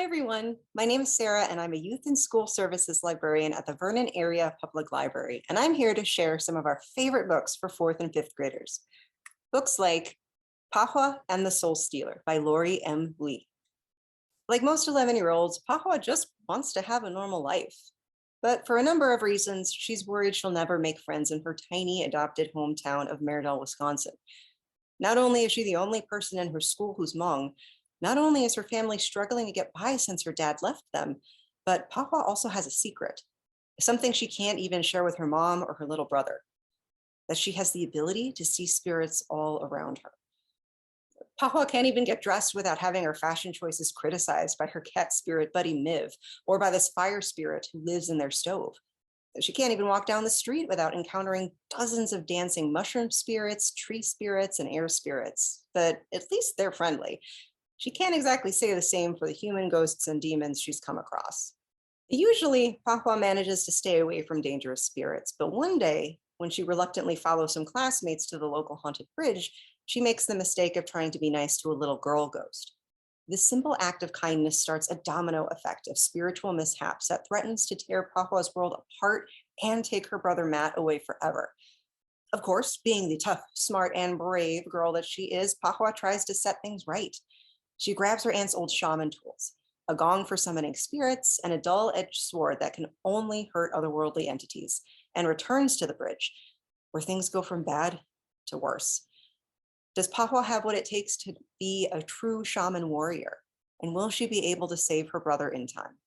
everyone. My name is Sarah, and I'm a Youth and School Services librarian at the Vernon Area Public Library, and I'm here to share some of our favorite books for 4th and 5th graders. Books like Pahua and the Soulstealer by Lori M. Lee. Like most 11-year-olds, Pahua just wants to have a normal life. But for a number of reasons, she's worried she'll never make friends in her tiny adopted hometown of Maryville, Wisconsin. Not only is she the only person in her school who's Hmong, not only is her family struggling to get by since her dad left them, but Pahua also has a secret, something she can't even share with her mom or her little brother, that she has the ability to see spirits all around her. Pahua can't even get dressed without having her fashion choices criticized by her cat spirit buddy Miv, or by this fire spirit who lives in their stove. She can't even walk down the street without encountering dozens of dancing mushroom spirits, tree spirits, and air spirits, but at least they're friendly. She can't exactly say the same for the human ghosts and demons she's come across. Usually, Pahua manages to stay away from dangerous spirits, but one day, when she reluctantly follows some classmates to the local haunted bridge, she makes the mistake of trying to be nice to a little girl ghost. This simple act of kindness starts a domino effect of spiritual mishaps that threatens to tear Pahua's world apart and take her brother Matt away forever. Of course, being the tough, smart, and brave girl that she is, Pahua tries to set things right. She grabs her aunt's old shaman tools, a gong for summoning spirits, and a dull-edged sword that can only hurt otherworldly entities, and returns to the bridge, where things go from bad to worse. Does Pahua have what it takes to be a true shaman warrior? And will she be able to save her brother in time?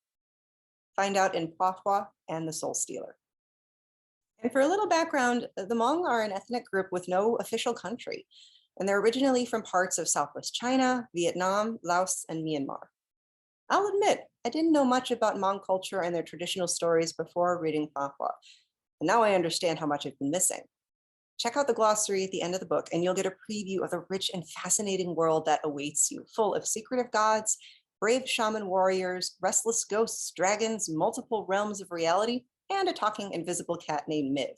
Find out in Patwa and the Soulstealer. And for a little background, the Hmong are an ethnic group with no official country, and they're originally from parts of Southwest China, Vietnam, Laos, and Myanmar. I'll admit, I didn't know much about Hmong culture and their traditional stories before reading Pahua, and now I understand how much I've been missing. Check out the glossary at the end of the book, and you'll get a preview of the rich and fascinating world that awaits you, full of secretive gods, brave shaman warriors, restless ghosts, dragons, multiple realms of reality, and a talking invisible cat named Miv.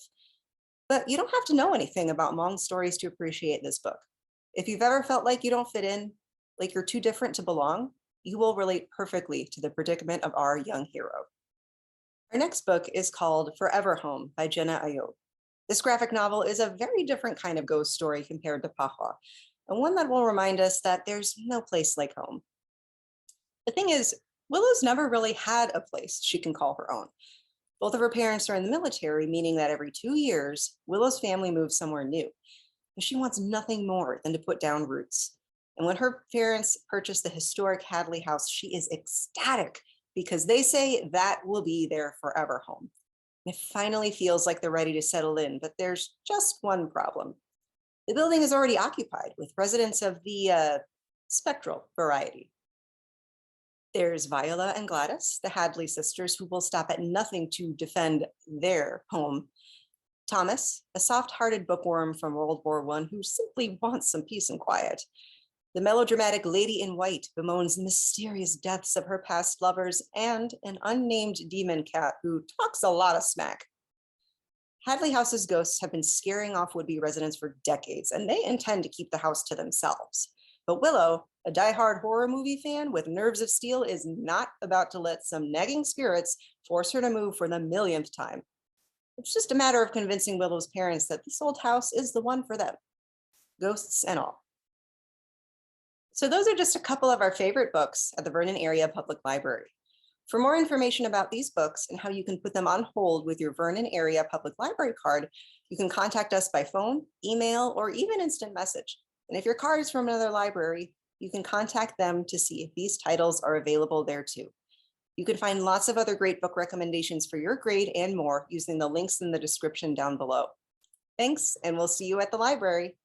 But you don't have to know anything about Hmong stories to appreciate this book. If you've ever felt like you don't fit in, like you're too different to belong, you will relate perfectly to the predicament of our young hero. Our next book is called Forever Home by Jenna Ayoub. This graphic novel is a very different kind of ghost story compared to Pahua, and one that will remind us that there's no place like home. The thing is, Willow's never really had a place she can call her own. Both of her parents are in the military, meaning that every 2 years, Willow's family moves somewhere new. And she wants nothing more than to put down roots. And when her parents purchase the historic Hadley house, she is ecstatic because they say that will be their forever home. It finally feels like they're ready to settle in, but there's just one problem. The building is already occupied with residents of the spectral variety. There's Viola and Gladys, the Hadley sisters, who will stop at nothing to defend their home. Thomas, a soft-hearted bookworm from World War I who simply wants some peace and quiet. The melodramatic Lady in White bemoans the mysterious deaths of her past lovers, and an unnamed demon cat who talks a lot of smack. Hadley House's ghosts have been scaring off would-be residents for decades, and they intend to keep the house to themselves. But Willow, a die-hard horror movie fan with nerves of steel, is not about to let some nagging spirits force her to move for the millionth time. It's just a matter of convincing Willow's parents that this old house is the one for them, ghosts and all. So those are just a couple of our favorite books at the Vernon Area Public Library. For more information about these books and how you can put them on hold with your Vernon Area Public Library card, you can contact us by phone, email, or even instant message. And if your card is from another library, you can contact them to see if these titles are available there too. You can find lots of other great book recommendations for your grade and more using the links in the description down below. Thanks, and we'll see you at the library.